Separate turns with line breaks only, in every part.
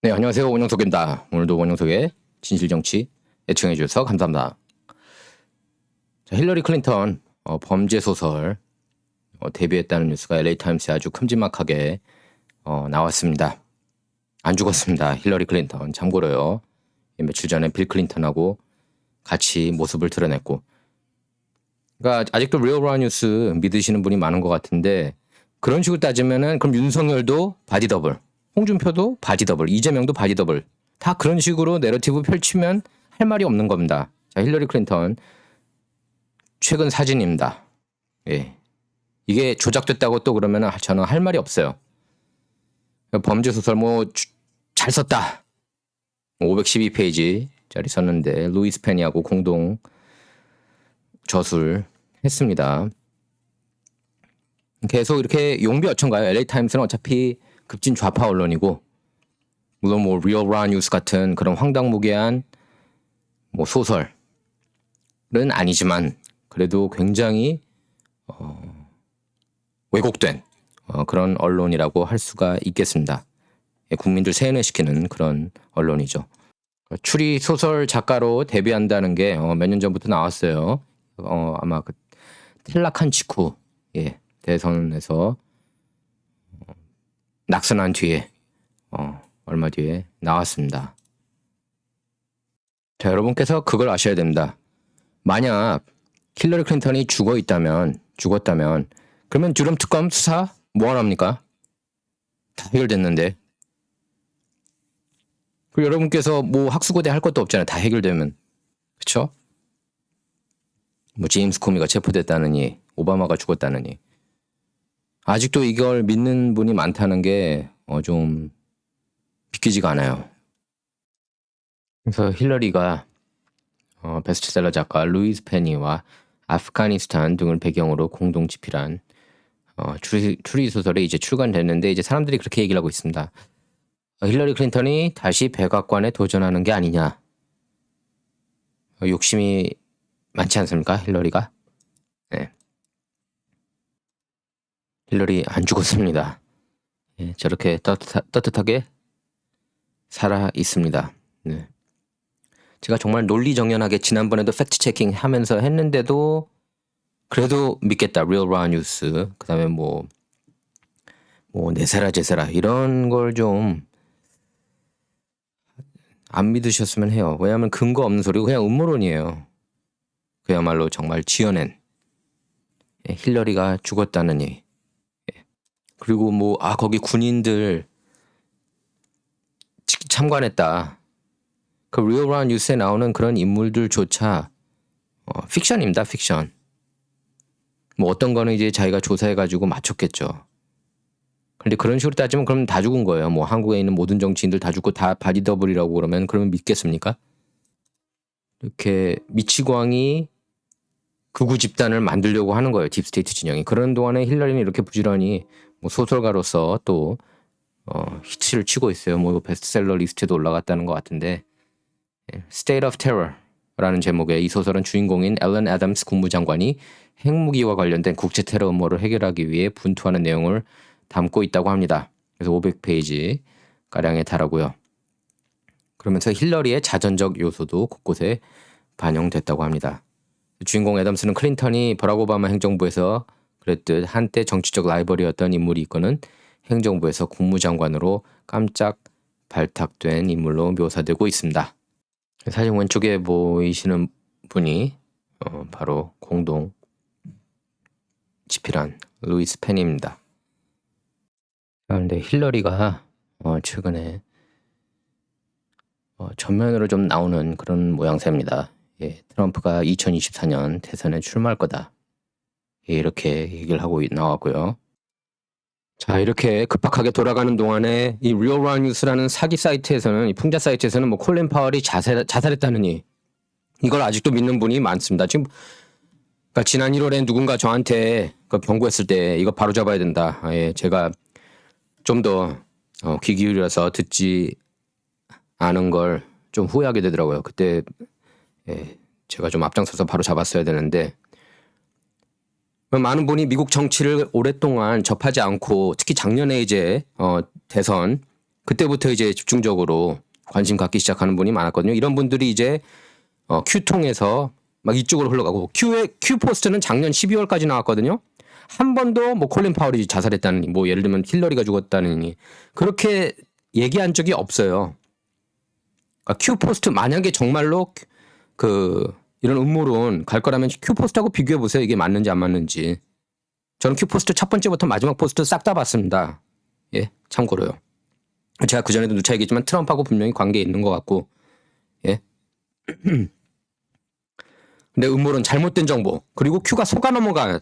네, 안녕하세요. 원영석입니다. 오늘도 원영석의 진실정치 애청해 주셔서 감사합니다. 자, 힐러리 클린턴 범죄 소설 데뷔했다는 뉴스가 LA타임스에 아주 큼지막하게 나왔습니다. 안 죽었습니다. 힐러리 클린턴. 참고로요. 며칠 전에 빌 클린턴하고 같이 모습을 드러냈고, 그러니까 아직도 리얼라 뉴스 믿으시는 분이 많은 것 같은데, 그런 식으로 따지면은 그럼 윤석열도 바디 더블, 홍준표도 바디 더블, 이재명도 바디 더블, 다 그런 식으로 내러티브 펼치면 할 말이 없는 겁니다. 자, 힐러리 클린턴 최근 사진입니다. 예, 이게 조작됐다고 또 그러면 저는 할 말이 없어요. 범죄 소설 잘 썼다. 512페이지짜리 썼는데 루이스 페니하고 공동 저술 했습니다. 계속 이렇게 용비어천가요. LA타임스는 어차피 급진 좌파 언론이고, 물론 리얼라 뉴스 같은 그런 황당무계한 소설은 아니지만 그래도 굉장히 왜곡된 그런 언론이라고 할 수가 있겠습니다. 국민들 세뇌시키는 그런 언론이죠. 추리 소설 작가로 데뷔한다는 게 몇 년 전부터 나왔어요. 아마 그 탈락한 직후 대선에서 낙선한 뒤에 얼마 뒤에 나왔습니다. 자, 여러분께서 그걸 아셔야 됩니다. 만약 힐러리 클린턴이 죽었다면 그러면 드럼 특검 수사 뭐 합니까? 다 해결됐는데. 그리고 여러분께서 학수고대 할 것도 없잖아요. 다 해결되면. 그쵸? 제임스 코미가 체포됐다느니, 오바마가 죽었다느니. 아직도 이걸 믿는 분이 많다는 게 좀 믿기지가 않아요. 그래서 힐러리가 베스트셀러 작가 루이스 페니와 아프가니스탄 등을 배경으로 공동 집필한 추리 소설이 이제 출간됐는데, 이제 사람들이 그렇게 얘기를 하고 있습니다. 힐러리 클린턴이 다시 백악관에 도전하는 게 아니냐. 욕심이 많지 않습니까, 힐러리가? 네. 힐러리 안 죽었습니다. 예, 저렇게 따뜻하게 살아 있습니다. 네. 제가 정말 논리정연하게 지난번에도 팩트 체킹 하면서 했는데도 그래도 믿겠다. 리얼라 뉴스. 그 다음에 네세라 제세라 이런 걸 좀 안 믿으셨으면 해요. 왜냐하면 근거 없는 소리고 그냥 음모론이에요. 그야말로 정말 지어낸 힐러리가 죽었다느니. 그리고 거기 군인들 참관했다. 그 리얼라 뉴스에 나오는 그런 인물들조차 픽션입니다. 픽션. 어떤 거는 이제 자기가 조사해가지고 맞췄겠죠. 근데 그런 식으로 따지면 그럼 다 죽은 거예요. 한국에 있는 모든 정치인들 다 죽고 다 바디 더블이라고 그러면 믿겠습니까? 이렇게 미치광이 극우 집단을 만들려고 하는 거예요. 딥스테이트 진영이. 그런 동안에 힐러리는 이렇게 부지런히 소설가로서 또 히트를 치고 있어요. 베스트셀러 리스트에도 올라갔다는 것 같은데, State of Terror라는 제목의 이 소설은 주인공인 앨런 애덤스 국무장관이 핵무기와 관련된 국제 테러 음모를 해결하기 위해 분투하는 내용을 담고 있다고 합니다. 그래서 500페이지 가량에 달하고요. 그러면서 힐러리의 자전적 요소도 곳곳에 반영됐다고 합니다. 주인공 애덤스는 클린턴이 버락 오바마 행정부에서 그랬듯 한때 정치적 라이벌이었던 인물이 있고는 행정부에서 국무장관으로 깜짝 발탁된 인물로 묘사되고 있습니다. 사진 왼쪽에 보이시는 분이 바로 공동 집필한 루이스 페니입니다. 그런데 힐러리가 최근에 전면으로 좀 나오는 그런 모양새입니다. 트럼프가 2024년 대선에 출마할 거다. 이렇게 얘기를 하고 나왔고요. 자, 이렇게 급박하게 돌아가는 동안에 이 리얼라 뉴스라는 사기 사이트에서는, 이 풍자 사이트에서는 콜린 파월이 자살했다느니 이걸 아직도 믿는 분이 많습니다. 지금 그러니까 지난 1월에 누군가 저한테 경고했을 때 이거 바로 잡아야 된다. 제가 좀 더 귀 기울여서 듣지 않은 걸 좀 후회하게 되더라고요. 그때 제가 좀 앞장서서 바로 잡았어야 되는데, 많은 분이 미국 정치를 오랫동안 접하지 않고, 특히 작년에 이제 대선 그때부터 이제 집중적으로 관심 갖기 시작하는 분이 많았거든요. 이런 분들이 이제 Q 통해서 막 이쪽으로 흘러가고 Q 포스트는 작년 12월까지 나왔거든요. 한 번도 뭐 콜린 파월이 자살했다느니 뭐 예를 들면 힐러리가 죽었다느니 그렇게 얘기한 적이 없어요. 그러니까 Q 포스트 만약에 정말로 이런 음모론 갈 거라면 Q 포스트하고 비교해 보세요. 이게 맞는지 안 맞는지. 저는 Q 포스트 첫 번째부터 마지막 포스트 싹 다 봤습니다. 예, 참고로요. 제가 그 전에도 누차 얘기했지만 트럼프하고 분명히 관계 있는 것 같고, 예. 근데 음모론 잘못된 정보 그리고 Q가 속아 넘어간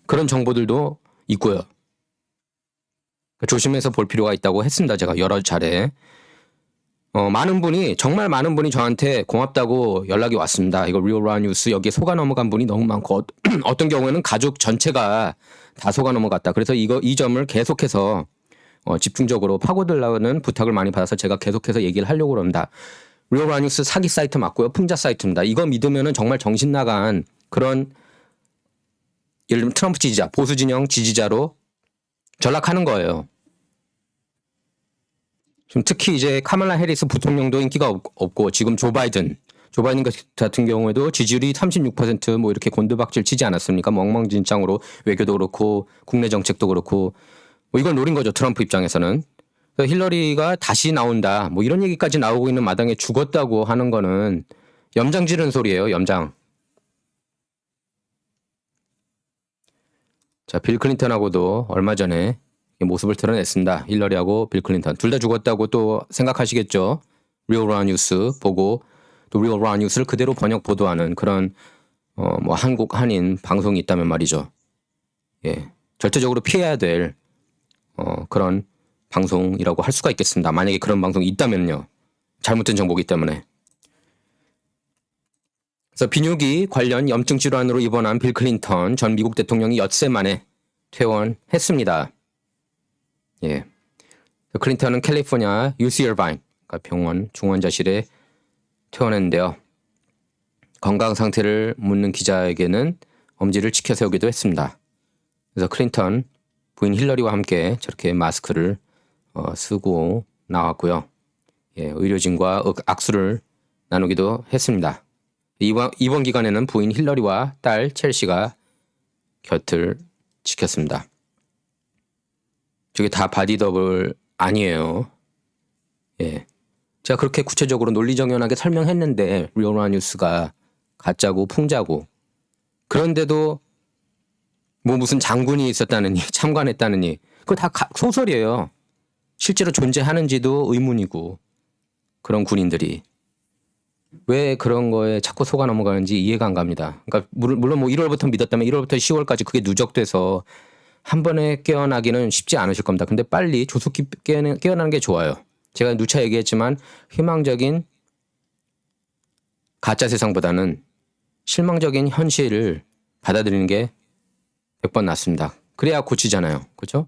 그런 정보들도 있고요. 조심해서 볼 필요가 있다고 했습니다. 제가 여러 차례. 정말 많은 분이 저한테 고맙다고 연락이 왔습니다. 이거 리얼라 뉴스 여기에 속아 넘어간 분이 너무 많고 어떤 경우에는 가족 전체가 다 속아 넘어갔다. 그래서 이 점을 계속해서 집중적으로 파고들라는 부탁을 많이 받아서 제가 계속해서 얘기를 하려고 합니다. 리얼라 뉴스 사기 사이트 맞고요. 풍자 사이트입니다. 이거 믿으면은 정말 정신 나간 그런 예를 들면 트럼프 지지자, 보수 진영 지지자로 전락하는 거예요. 좀 특히 이제 카말라 해리스 부통령도 인기가 없고 지금 조 바이든 같은 경우에도 지지율이 36% 이렇게 곤두박질 치지 않았습니까? 엉망진창으로 외교도 그렇고 국내 정책도 그렇고 이걸 노린 거죠. 트럼프 입장에서는. 힐러리가 다시 나온다. 이런 얘기까지 나오고 있는 마당에 죽었다고 하는 거는 염장 지르는 소리예요. 염장. 자, 빌 클린턴하고도 얼마 전에 모습을 드러냈습니다. 힐러리하고 빌 클린턴. 둘 다 죽었다고 또 생각하시겠죠. 리얼라 뉴스 보고 또 리얼라 뉴스를 그대로 번역 보도하는 그런 한국 한인 방송이 있다면 말이죠. 예. 절대적으로 피해야 될 그런 방송이라고 할 수가 있겠습니다. 만약에 그런 방송이 있다면요. 잘못된 정보이기 때문에. 그래서 비뇨기 관련 염증 질환으로 입원한 빌 클린턴 전 미국 대통령이 엿새 만에 퇴원했습니다. 예. 클린턴은 캘리포니아 UC 얼바인 그러니까 병원 중환자실에 퇴원했는데요. 건강 상태를 묻는 기자에게는 엄지를 치켜 세우기도 했습니다. 그래서 클린턴 부인 힐러리와 함께 저렇게 마스크를 쓰고 나왔고요. 예, 의료진과 악수를 나누기도 했습니다. 이번 기간에는 부인 힐러리와 딸 첼시가 곁을 지켰습니다. 저게 다 바디 더블 아니에요. 예. 제가 그렇게 구체적으로 논리정연하게 설명했는데 리얼라 뉴스가 가짜고 풍자고 그런데도 무슨 장군이 있었다느니 참관했다느니 그거 다 소설이에요. 실제로 존재하는지도 의문이고 그런 군인들이 왜 그런 거에 자꾸 속아 넘어가는지 이해가 안 갑니다. 그러니까 물론 1월부터 믿었다면 1월부터 10월까지 그게 누적돼서 한 번에 깨어나기는 쉽지 않으실 겁니다. 근데 빨리 조속히 깨어나는 게 좋아요. 제가 누차 얘기했지만 희망적인 가짜 세상보다는 실망적인 현실을 받아들이는 게 100번 낫습니다. 그래야 고치잖아요. 그렇죠?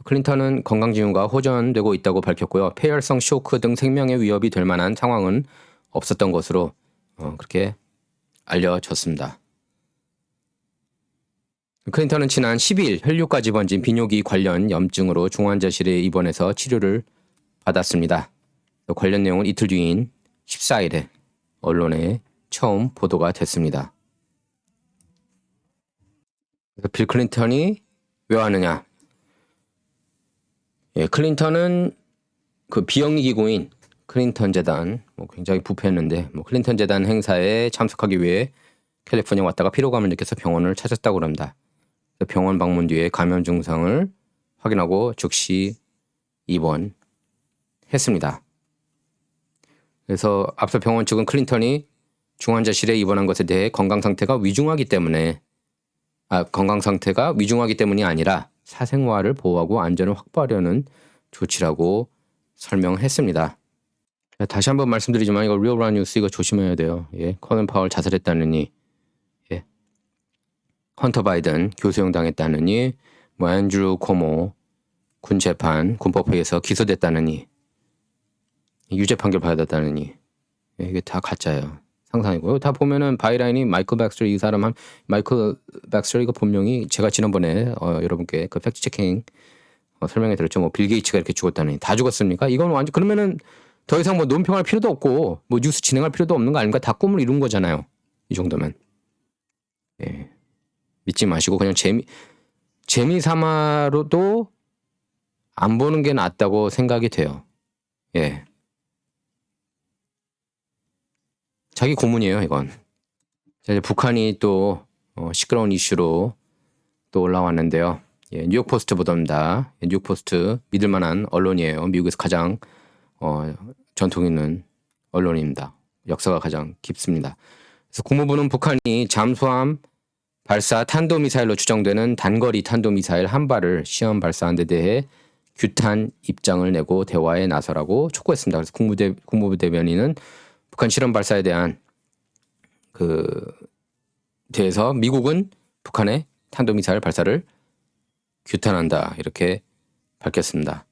클린턴은 건강 징후가 호전되고 있다고 밝혔고요. 폐혈성 쇼크 등 생명의 위협이 될 만한 상황은 없었던 것으로 그렇게 알려졌습니다. 클린턴은 지난 12일 혈류까지 번진 비뇨기 관련 염증으로 중환자실에 입원해서 치료를 받았습니다. 관련 내용은 이틀 뒤인 14일에 언론에 처음 보도가 됐습니다. 빌 클린턴이 왜 왔느냐? 예, 클린턴은 그 비영리 기구인 클린턴 재단 굉장히 부패했는데 클린턴 재단 행사에 참석하기 위해 캘리포니아 왔다가 피로감을 느껴서 병원을 찾았다고 합니다. 병원 방문 뒤에 감염 증상을 확인하고 즉시 입원했습니다. 그래서 앞서 병원 측은 클린턴이 중환자실에 입원한 것에 대해 건강 상태가 위중하기 때문이 아니라 사생활을 보호하고 안전을 확보하려는 조치라고 설명했습니다. 다시 한번 말씀드리지만 이거 리얼라 뉴스 이거 조심해야 돼요. 예, 콜린 파월 자살했다느니, 예, 헌터 바이든 교수형 당했다느니, 앤드류 코모 군 재판 군법회의에서 기소됐다느니, 유죄 판결 받았다느니, 예, 이게 다 가짜예요. 상상이고요. 다 보면은 바이라인이 마이클 백스터 이 사람 마이클 백스터 이거 본명이 제가 지난번에 여러분께 그 팩트 체킹 설명해 드렸죠. 뭐 빌 게이츠가 이렇게 죽었다니 다 죽었습니까? 이건 완전 그러면은 더 이상 뭐 논평할 필요도 없고 뭐 뉴스 진행할 필요도 없는 거 아닙니까? 다 꿈을 이룬 거잖아요. 이 정도면. 예. 믿지 마시고 그냥 재미 삼아로도 안 보는 게 낫다고 생각이 돼요. 예. 자기 고문이에요, 이건. 자, 이제 북한이 또 시끄러운 이슈로 또 올라왔는데요. 예, 뉴욕 포스트 보도입니다. 예, 뉴욕 포스트 믿을 만한 언론이에요. 미국에서 가장 전통 있는 언론입니다. 역사가 가장 깊습니다. 그래서 국무부는 북한이 잠수함 발사 탄도미사일로 추정되는 단거리 탄도미사일 한 발을 시험 발사한 데 대해 규탄 입장을 내고 대화에 나서라고 촉구했습니다. 그래서 국무부 대변인은 북한 실험 발사에 대한 대해서 미국은 북한의 탄도미사일 발사를 규탄한다 이렇게 밝혔습니다.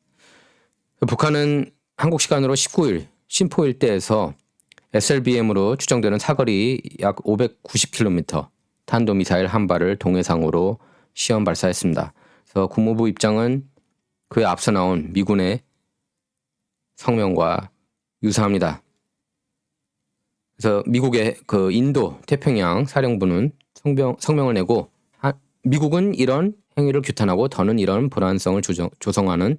북한은 한국 시간으로 19일 신포 일대에서 SLBM으로 추정되는 사거리 약 590km 탄도미사일 한 발을 동해상으로 시험 발사했습니다. 그래서 국무부 입장은 그에 앞서 나온 미군의 성명과 유사합니다. 그래서 미국의 인도 태평양 사령부는 성명을 내고 미국은 이런 행위를 규탄하고 더는 이런 불안성을 조성하는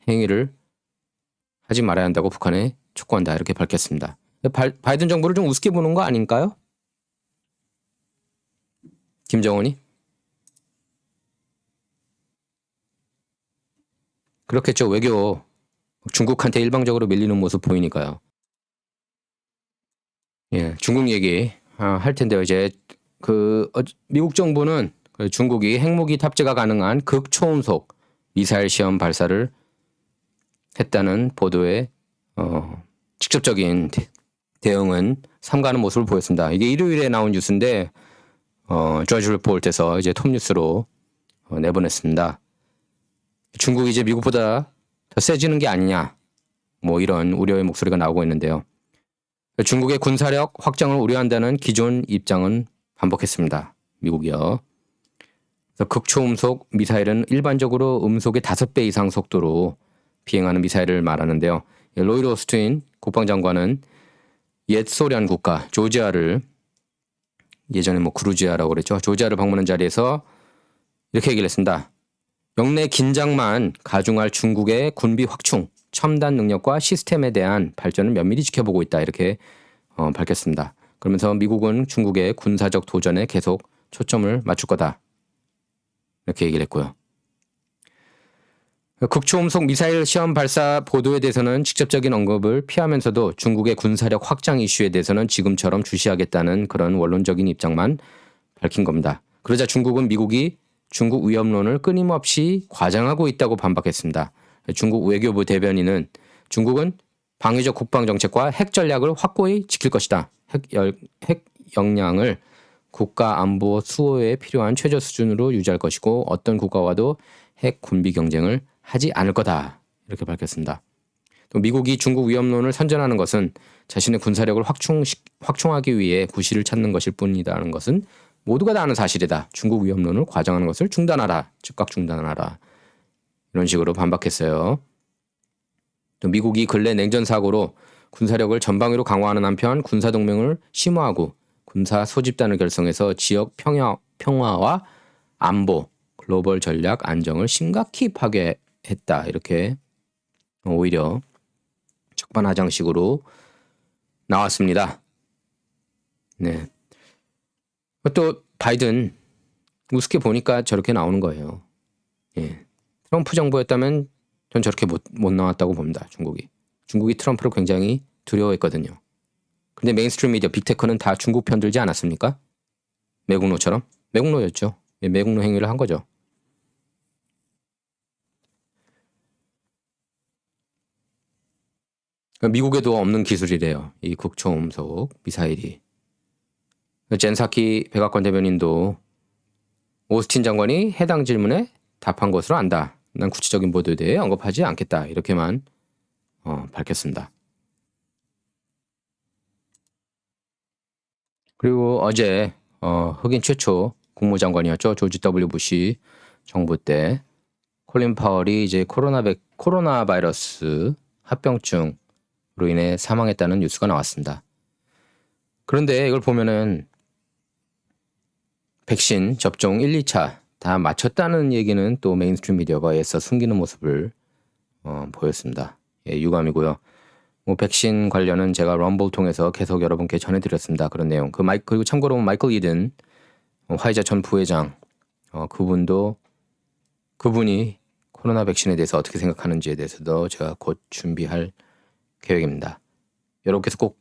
행위를 하지 말아야 한다고 북한에 촉구한다 이렇게 밝혔습니다. 바이든 정부를 좀 우습게 보는 거 아닌가요? 김정은이? 그렇겠죠. 외교 중국한테 일방적으로 밀리는 모습 보이니까요. 예, 중국 얘기 할 텐데요. 이제 미국 정부는 중국이 핵무기 탑재가 가능한 극초음속 미사일 시험 발사를 했다는 보도에 직접적인 대응은 삼가하는 모습을 보였습니다. 이게 일요일에 나온 뉴스인데 조지 리포트에서 이제 톱뉴스로 내보냈습니다. 중국이 이제 미국보다 더 세지는 게 아니냐 뭐 이런 우려의 목소리가 나오고 있는데요. 중국의 군사력 확장을 우려한다는 기존 입장은 반복했습니다. 미국이요. 그래서 극초음속 미사일은 일반적으로 음속의 5배 이상 속도로 비행하는 미사일을 말하는데요. 로이드 오스틴 국방장관은 옛 소련 국가 조지아를 예전에 뭐 그루지아라고 그랬죠. 조지아를 방문한 자리에서 이렇게 얘기를 했습니다. 영내 긴장만 가중할 중국의 군비 확충, 첨단 능력과 시스템에 대한 발전을 면밀히 지켜보고 있다 이렇게 밝혔습니다. 그러면서 미국은 중국의 군사적 도전에 계속 초점을 맞출 거다 이렇게 얘기를 했고요. 극초음속 미사일 시험 발사 보도에 대해서는 직접적인 언급을 피하면서도 중국의 군사력 확장 이슈에 대해서는 지금처럼 주시하겠다는 그런 원론적인 입장만 밝힌 겁니다. 그러자 중국은 미국이 중국 위협론을 끊임없이 과장하고 있다고 반박했습니다. 중국 외교부 대변인은 중국은 방위적 국방 정책과 핵 전략을 확고히 지킬 것이다. 핵 역량을 국가 안보 수호에 필요한 최저 수준으로 유지할 것이고 어떤 국가와도 핵 군비 경쟁을 하지 않을 거다. 이렇게 밝혔습니다. 또 미국이 중국 위협론을 선전하는 것은 자신의 군사력을 확충하기 위해 구실을 찾는 것일 뿐이라는 것은 모두가 다 아는 사실이다. 중국 위협론을 과장하는 것을 중단하라. 즉각 중단하라. 이런 식으로 반박했어요. 또 미국이 근래 냉전 사고로 군사력을 전방위로 강화하는 한편 군사동맹을 심화하고 군사 소집단을 결성해서 지역 평화와 안보, 글로벌 전략 안정을 심각히 파괴했다. 이렇게 오히려 적반하장식으로 나왔습니다. 네. 또 바이든 우습게 보니까 저렇게 나오는 거예요. 예. 트럼프 정부였다면 전 저렇게 못 나왔다고 봅니다. 중국이 트럼프를 굉장히 두려워했거든요. 근데 메인스트림 미디어 빅테크는 다 중국 편 들지 않았습니까? 매국노처럼? 매국노였죠. 예, 매국노 행위를 한 거죠. 미국에도 없는 기술이래요. 이 극초음속 미사일이. 젠사키 백악관 대변인도 오스틴 장관이 해당 질문에 답한 것으로 안다. 난 구체적인 보도에 대해 언급하지 않겠다. 이렇게만 밝혔습니다. 그리고 어제 흑인 최초 국무장관이었죠. 조지 W 부시 정부 때 콜린 파월이 이제 코로나 바이러스 합병증으로 인해 사망했다는 뉴스가 나왔습니다. 그런데 이걸 보면은 백신 접종 1, 2차 다 마쳤다는 얘기는 또 메인스트림 미디어가 애써 숨기는 모습을 보였습니다. 예, 유감이고요. 뭐 백신 관련은 제가 럼블 통해서 계속 여러분께 전해드렸습니다. 그런 내용. 그리고 참고로 마이클 이든 화이자 전 부회장 그분이 코로나 백신에 대해서 어떻게 생각하는지에 대해서도 제가 곧 준비할 계획입니다. 여러분께서 꼭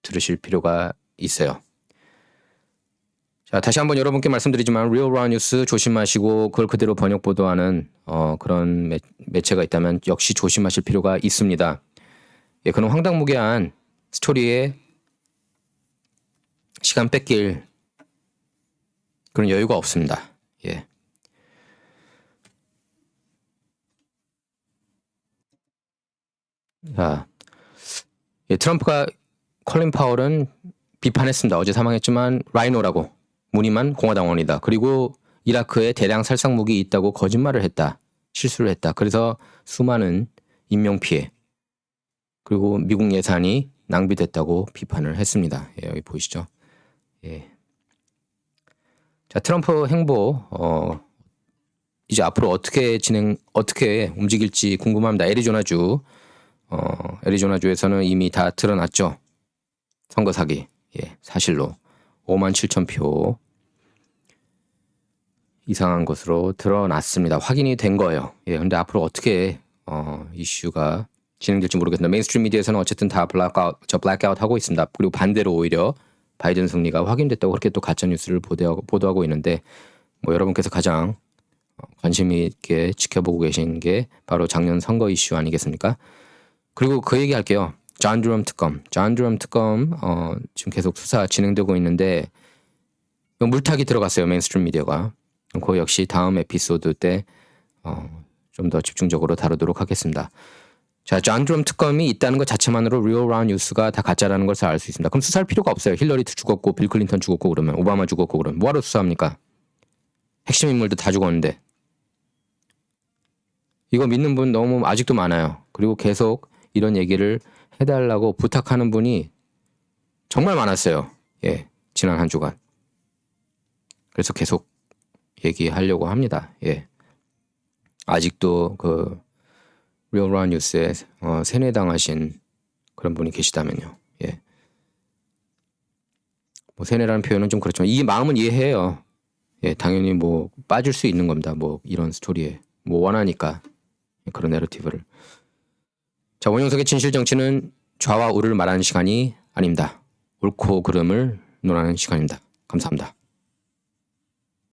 들으실 필요가 있어요. 자, 다시 한번 여러분께 말씀드리지만 리얼 라운 뉴스 조심하시고 그걸 그대로 번역 보도하는 그런 매체가 있다면 역시 조심하실 필요가 있습니다. 예, 그런 황당무계한 스토리에 시간 뺏길 그런 여유가 없습니다. 예. 자, 예, 트럼프가 콜린 파월은 비판했습니다. 어제 사망했지만 라이노라고 무늬만 공화당원이다. 그리고 이라크에 대량 살상 무기 있다고 거짓말을 했다. 실수를 했다. 그래서 수많은 인명 피해 그리고 미국 예산이 낭비됐다고 비판을 했습니다. 예, 여기 보이시죠? 예. 자, 트럼프 행보 이제 앞으로 어떻게 움직일지 궁금합니다. 애리조나주에서는 이미 다 드러났죠. 선거 사기. 예, 사실로 57,000표 이상한 것으로 드러났습니다. 확인이 된 거예요. 예, 근데 앞으로 어떻게 이슈가 진행될지 모르겠습니다. 메인스트림 미디어에서는 어쨌든 다 블랙아웃 하고 있습니다. 그리고 반대로 오히려 바이든 승리가 확인됐다고 그렇게 또 가짜 뉴스를 보도하고 있는데 뭐 여러분께서 가장 관심 있게 지켜보고 계신 게 바로 작년 선거 이슈 아니겠습니까? 그리고 그 얘기 할게요. 존 드럼 특검 지금 계속 수사 진행되고 있는데 물타기 들어갔어요. 메인스트림 미디어가. 그 역시 다음 에피소드 때 좀 더 집중적으로 다루도록 하겠습니다. 자, 존 드럼 특검이 있다는 것 자체만으로 리얼 라운 뉴스가 다 가짜라는 것을 알 수 있습니다. 그럼 수사할 필요가 없어요. 힐러리 죽었고 빌 클린턴 죽었고 그러면 오바마 죽었고 그러면 뭐하러 수사합니까? 핵심 인물들 다 죽었는데. 이거 믿는 분 너무 아직도 많아요. 그리고 계속 이런 얘기를 해달라고 부탁하는 분이 정말 많았어요. 예, 지난 한 주간. 그래서 계속 얘기하려고 합니다. 예, 아직도 그 리얼 라운 뉴스에 세뇌당하신 그런 분이 계시다면요. 예, 뭐 세뇌라는 표현은 좀 그렇지만 이 마음은 이해해요. 예, 당연히 뭐 빠질 수 있는 겁니다. 뭐 이런 스토리에 뭐 원하니까 그런 내러티브를. 자, 원영석의 진실 정치는 좌와 우를 말하는 시간이 아닙니다. 옳고 그름을 논하는 시간입니다. 감사합니다.